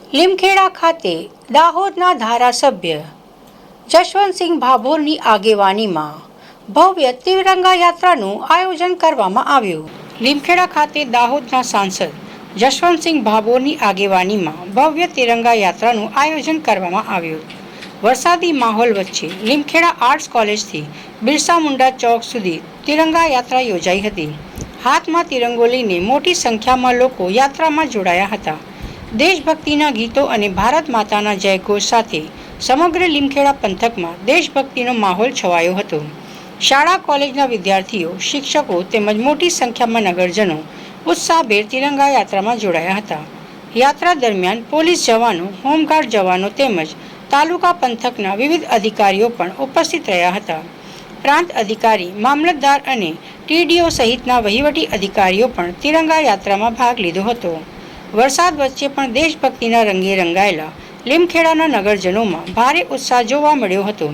લીમખેડા ખાતે દાહોદના ધારાસભ્ય જશવંતસિંહ ભાભોરની આગેવાનીમાં ભવ્ય તિરંગા યાત્રાનું આયોજન કરવામાં આવ્યું। લીમખેડા ખાતે દાહોદના સાંસદ જશવંતસિંહ ભાભોરની આગેવાનીમાં ભવ્ય તિરંગા યાત્રાનું આયોજન કરવામાં આવ્યું। વરસાદી માહોલ વચ્ચે લીમખેડા આર્ટ્સ કોલેજથી બિરસા મુંડા ચોક સુધી તિરંગા યાત્રા યોજાઈ હતી। હાથમાં તિરંગો લઈને મોટી સંખ્યામાં લોકો યાત્રામાં જોડાયા હતા। દેશભક્તિના ગીતો અને ભારત માતાના જયઘોષ સાથે સમગ્ર લીમખેડા પંથકમાં દેશભક્તિનો માહોલ છવાયો હતો। શાળા કોલેજના વિદ્યાર્થીઓ, શિક્ષકો તેમજ મોટી સંખ્યામાં નગરજનો ઉત્સાહભેર તિરંગા યાત્રામાં જોડાયા હતા। યાત્રા દરમિયાન પોલીસ જવાનો, હોમગાર્ડ જવાનો તેમજ તાલુકા પંથકના વિવિધ અધિકારીઓ પણ ઉપસ્થિત રહ્યા હતા। પ્રાંત અધિકારી, મામલતદાર અને ટીડીઓ સહિતના વહીવટી અધિકારીઓ પણ તિરંગા યાત્રામાં ભાગ લીધો હતો। વરસાદ વચ્ચે પણ દેશભક્તિના રંગે રંગાયેલા લીમખેડાના નગરજનોમાં ભારે ઉત્સાહ જોવા મળ્યો હતો।